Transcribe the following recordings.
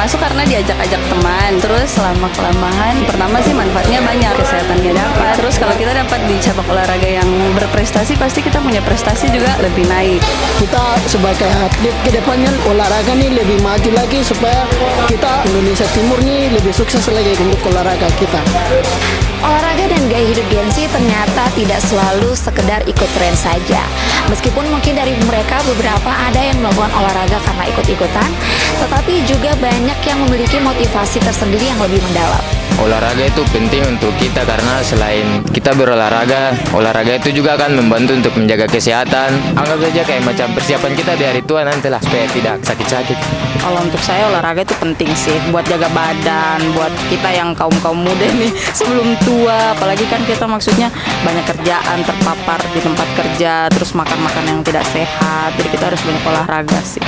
masuk karena diajak-ajak teman. Terus lama-kelamaan, pertama sih manfaatnya banyak, kesehatannya dapat. Terus kalau kita dapat di cabang olahraga yang berprestasi, pasti kita punya prestasi juga lebih naik. Kita sebagai atlet kedepannya olahraga nih lebih maju lagi supaya kita Indonesia Timur nih lebih sukses lagi untuk olahraga kita. Olahraga dan gaya hidup Gen Z ternyata tidak selalu sekedar ikut tren saja. Meskipun mungkin dari mereka beberapa ada yang melakukan olahraga karena ikut-ikutan, tetapi juga banyak yang memiliki motivasi tersendiri yang lebih mendalam. Olahraga itu penting untuk kita karena selain kita berolahraga, olahraga itu juga akan membantu untuk menjaga kesehatan. Anggap saja kayak macam persiapan kita di hari tua nanti lah supaya tidak sakit-sakit. Kalau untuk saya olahraga itu penting sih buat jaga badan, buat kita yang kaum muda nih sebelum tua. Apalagi kan kita maksudnya banyak kerjaan, terpapar di tempat kerja, terus makan yang tidak sehat. Jadi kita harus banyak olahraga sih.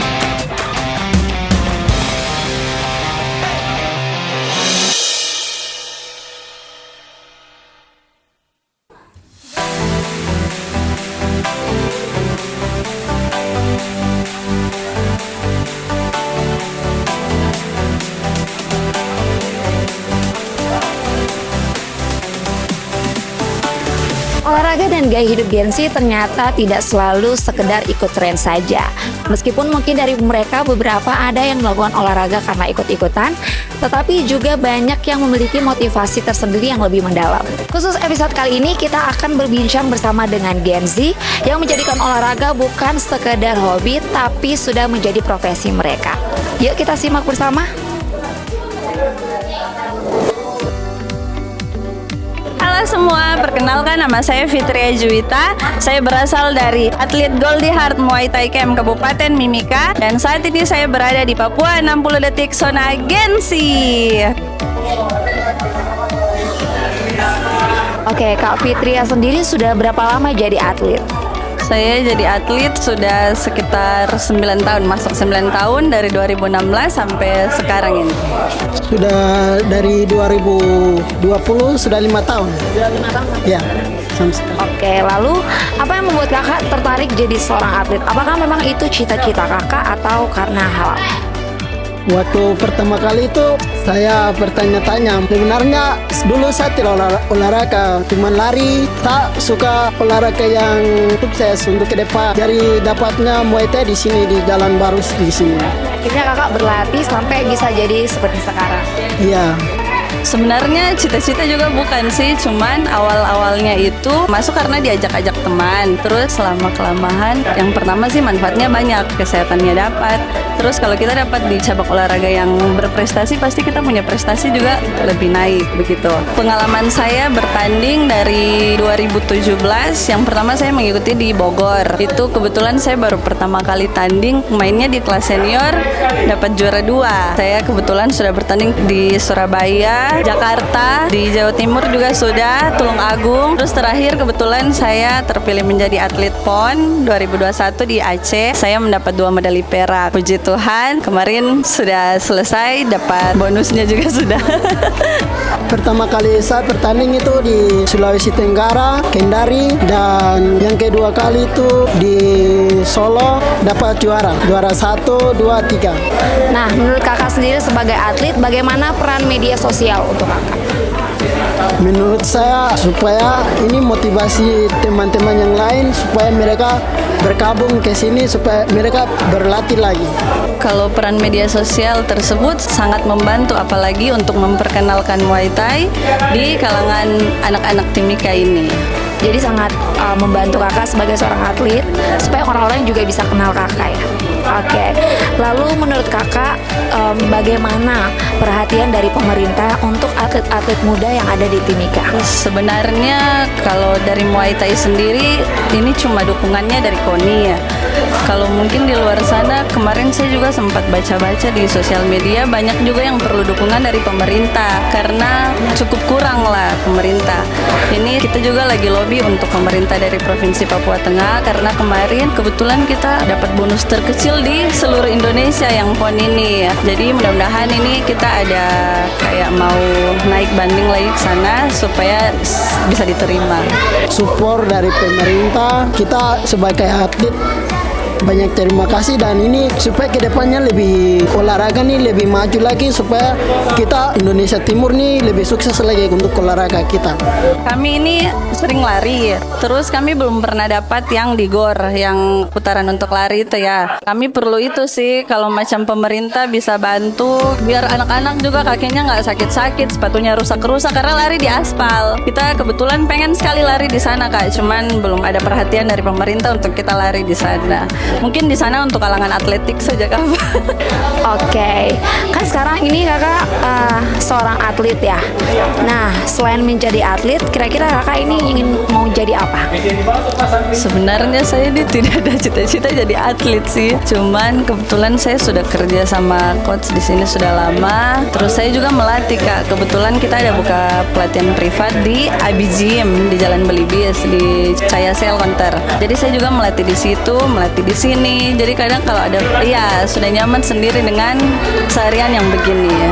Olahraga dan gaya hidup Gen Z ternyata tidak selalu sekedar ikut tren saja. Meskipun mungkin dari mereka beberapa ada yang melakukan olahraga karena ikut-ikutan, tetapi juga banyak yang memiliki motivasi tersendiri yang lebih mendalam. Khusus episode kali ini kita akan berbincang bersama dengan Gen Z yang menjadikan olahraga bukan sekedar hobi, tapi sudah menjadi profesi mereka. Yuk kita simak bersama. Halo semua, perkenalkan nama saya Fitria Juwita. Saya berasal dari atlet Goldie Heart Muay Thai Camp Kabupaten Mimika. Dan saat ini saya berada di Papua 60 detik zona Gen Z. Oke, Kak Fitria sendiri sudah berapa lama jadi atlet? Saya jadi atlet sudah sekitar 9 tahun, masuk 9 tahun dari 2016 sampai sekarang ini. Sudah dari 2020 sudah 5 tahun. Sudah 5 tahun? Ya. Oke, lalu apa yang membuat kakak tertarik jadi seorang atlet? Apakah memang itu cita-cita kakak atau karena hal apa? Waktu pertama kali itu saya bertanya-tanya, sebenarnya dulu saya tidak olahraga, cuma lari, tak suka olahraga yang sukses untuk ke depan. Jadi dapatnya Muay Thai di sini di Jalan Baru di sini. Akhirnya kakak berlatih sampai bisa jadi seperti sekarang. Iya. Sebenarnya cita-cita juga bukan sih, cuman awal-awalnya itu masuk karena diajak-ajak teman. Terus lama-kelamaan, yang pertama sih manfaatnya banyak, kesehatannya dapat. Terus kalau kita dapat di cabang olahraga yang berprestasi, pasti kita punya prestasi juga lebih naik begitu. Pengalaman saya bertanding dari 2017, yang pertama saya mengikuti di Bogor. Itu kebetulan saya baru pertama kali tanding, mainnya di kelas senior, dapat juara 2. Saya kebetulan sudah bertanding di Surabaya, Jakarta, di Jawa Timur juga sudah, Tulung Agung. Terus terakhir kebetulan saya terpilih menjadi atlet PON 2021 di Aceh. Saya mendapat 2 medali perak. Puji Tuhan, kemarin sudah selesai, dapat bonusnya juga sudah. Pertama kali saya bertanding itu di Sulawesi Tenggara, Kendari, dan yang kedua kali itu di Solo dapat juara 1, 2, 3. Nah, menurut kakak sendiri sebagai atlet, bagaimana peran media sosial untuk kakak? Menurut saya supaya ini motivasi teman-teman yang lain supaya mereka bergabung ke sini supaya mereka berlatih lagi. Kalau peran media sosial tersebut sangat membantu, apalagi untuk memperkenalkan Muay Thai di kalangan anak-anak Timika ini. Jadi sangat membantu kakak sebagai seorang atlet supaya orang-orang juga bisa kenal kakak ya. Oke, lalu menurut kakak bagaimana perhatian dari pemerintah untuk atlet-atlet muda yang ada di Timika? Sebenarnya kalau dari Muay Thai sendiri ini cuma dukungannya dari KONI ya. Kalau mungkin di luar sana, kemarin saya juga sempat baca-baca di sosial media, banyak juga yang perlu dukungan dari pemerintah karena cukup kurang lah pemerintah. Ini kita juga lagi lobby untuk pemerintah dari Provinsi Papua Tengah karena kemarin kebetulan kita dapat bonus terkecil di seluruh Indonesia yang PON ini ya. Jadi mudah-mudahan ini kita ada kayak mau naik banding lagi ke sana supaya bisa diterima. Support dari pemerintah, kita sebagai atlet banyak terima kasih, dan ini supaya kedepannya lebih olahraga nih lebih maju lagi, supaya kita Indonesia Timur nih lebih sukses lagi untuk olahraga kita. Kami ini sering lari, terus kami belum pernah dapat yang di GOR, yang putaran untuk lari itu ya. Kami perlu itu sih, kalau macam pemerintah bisa bantu biar anak-anak juga kakinya nggak sakit-sakit, sepatunya rusak-rusak karena lari di aspal. Kita kebetulan pengen sekali lari di sana Kak, cuman belum ada perhatian dari pemerintah untuk kita lari di sana. Mungkin di sana untuk kalangan atletik saja Kak. Oke, kan sekarang ini kakak seorang atlet ya. Nah, selain menjadi atlet, kira-kira kakak ini ingin mau jadi apa? Sebenarnya saya ini tidak ada cita-cita jadi atlet sih. Cuman kebetulan saya sudah kerja sama coach di sini sudah lama. Terus saya juga melatih Kak. Kebetulan kita ada buka pelatihan privat di AB Gym di Jalan Belibis di Cahaya Sel Counter. Jadi saya juga melatih di situ, melatih di sini. Jadi kadang kalau ada ya sudah nyaman sendiri dengan seharian yang begini ya.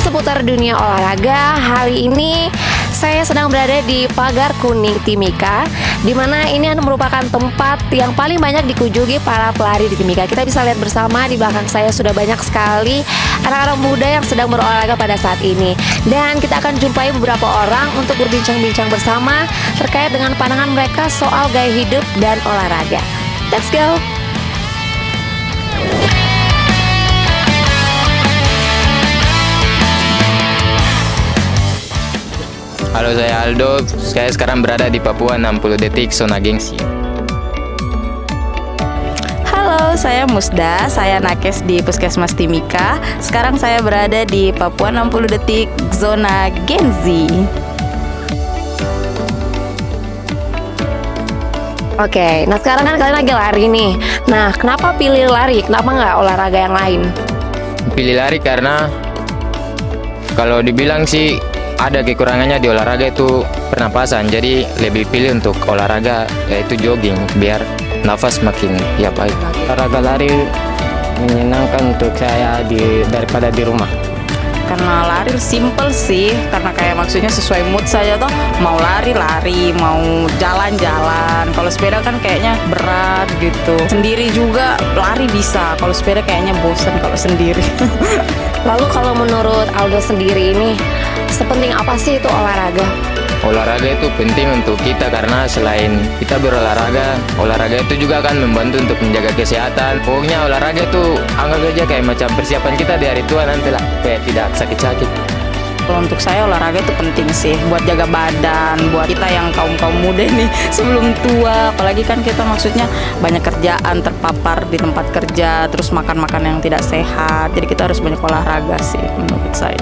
Seputar dunia olahraga, hari ini saya sedang berada di Pagar Kuning Timika, di mana ini merupakan tempat yang paling banyak dikunjungi para pelari di Timika. Kita bisa lihat bersama di belakang saya sudah banyak sekali anak-anak muda yang sedang berolahraga pada saat ini. Dan kita akan jumpai beberapa orang untuk berbincang-bincang bersama terkait dengan pandangan mereka soal gaya hidup dan olahraga. Let's go! Halo, saya Aldo. Saya sekarang berada di Papua 60 detik zona gengsi. Halo, saya Musda. Saya nakes di Puskesmas Timika. Sekarang saya berada di Papua 60 detik zona Genzi. Oke, nah sekarang kan kalian lagi lari nih. Nah, kenapa pilih lari? Kenapa nggak olahraga yang lain? Pilih lari karena kalau dibilang sih ada kekurangannya di olahraga itu pernapasan, jadi lebih pilih untuk olahraga yaitu jogging biar nafas makin baik. Olahraga lari menyenangkan untuk saya daripada di rumah. Karena lari simple sih, karena kayak maksudnya sesuai mood saya tuh, mau lari, mau jalan-jalan. Kalau sepeda kan kayaknya berat gitu. Sendiri juga lari bisa, kalau sepeda kayaknya bosan kalau sendiri. Lalu kalau menurut Aldo sendiri ini, sepenting apa sih itu olahraga? Olahraga itu penting untuk kita karena selain kita berolahraga, olahraga itu juga akan membantu untuk menjaga kesehatan. Pokoknya olahraga itu anggap saja kayak macam persiapan kita di hari tua nanti lah, kayak tidak sakit-sakit. Kalau untuk saya olahraga itu penting sih, buat jaga badan, buat kita yang kaum muda nih sebelum tua. Apalagi kan kita maksudnya banyak kerjaan, terpapar di tempat kerja, terus makan-makan yang tidak sehat. Jadi kita harus banyak olahraga sih menurut saya.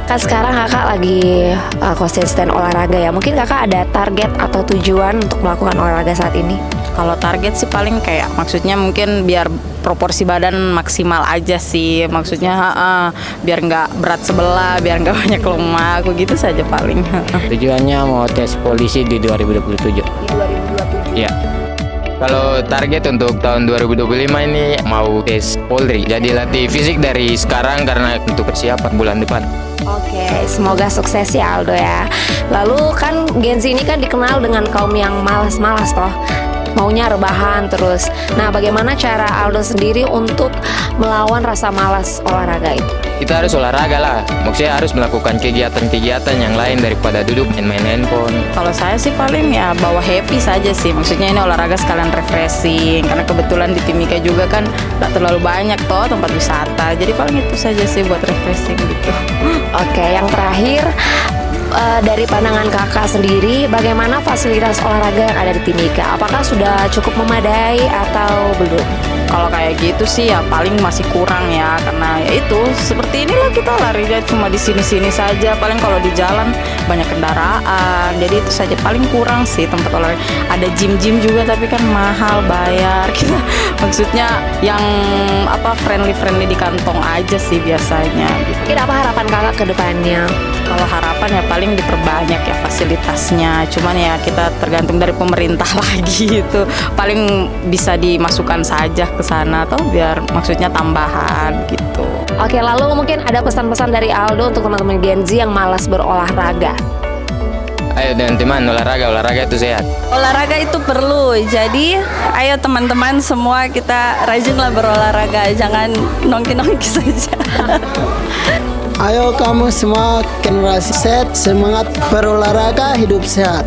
Kan sekarang kakak lagi konsisten olahraga ya. Mungkin kakak ada target atau tujuan untuk melakukan olahraga saat ini? Kalau target sih paling kayak maksudnya mungkin biar proporsi badan maksimal aja sih. Maksudnya biar nggak berat sebelah, biar nggak banyak lemak, begitu saja paling. Tujuannya mau tes polisi di 2027. Di 2027? Iya. Kalau target untuk tahun 2025 ini mau tes Polri, jadi latih fisik dari sekarang karena untuk persiapan bulan depan. Oke, semoga sukses ya Aldo ya. Lalu kan Genzi ini kan dikenal dengan kaum yang malas-malas toh, maunya rebahan terus. Nah, bagaimana cara Aldo sendiri untuk melawan rasa malas olahraga itu? Kita harus olahraga lah, maksudnya harus melakukan kegiatan-kegiatan yang lain daripada duduk main handphone. Kalau saya sih paling ya bawa happy saja sih. Maksudnya ini olahraga sekalian refreshing. Karena kebetulan di Timika juga kan tak terlalu banyak toh tempat wisata. Jadi paling itu saja sih buat refreshing gitu. Oke, yang terakhir dari pandangan kakak sendiri, bagaimana fasilitas olahraga yang ada di Timika? Apakah sudah cukup memadai atau belum? Kalau kayak gitu sih ya paling masih kurang ya, karena ya itu seperti inilah kita larinya cuma di sini-sini saja. Paling kalau di jalan banyak kendaraan, jadi itu saja paling kurang sih tempat olahraga. Ada gym-gym juga tapi kan mahal bayar. Kita maksudnya yang friendly di kantong aja sih biasanya. Gitu. Mungkin apa harapan kakak ke depannya? Kalau harapan ya paling diperbanyak ya fasilitasnya. Cuman ya kita tergantung dari pemerintah lagi itu. Paling bisa dimasukkan saja ke sana atau biar maksudnya tambahan gitu. Oke, lalu mungkin ada pesan-pesan dari Aldo untuk teman-teman Gen Z yang malas berolahraga. Ayo teman-teman, olahraga itu sehat. Olahraga itu perlu, jadi ayo teman-teman semua kita rajinlah berolahraga, jangan nongki-nongki saja. Ayo kamu semua generasi Z, semangat berolahraga, hidup sehat.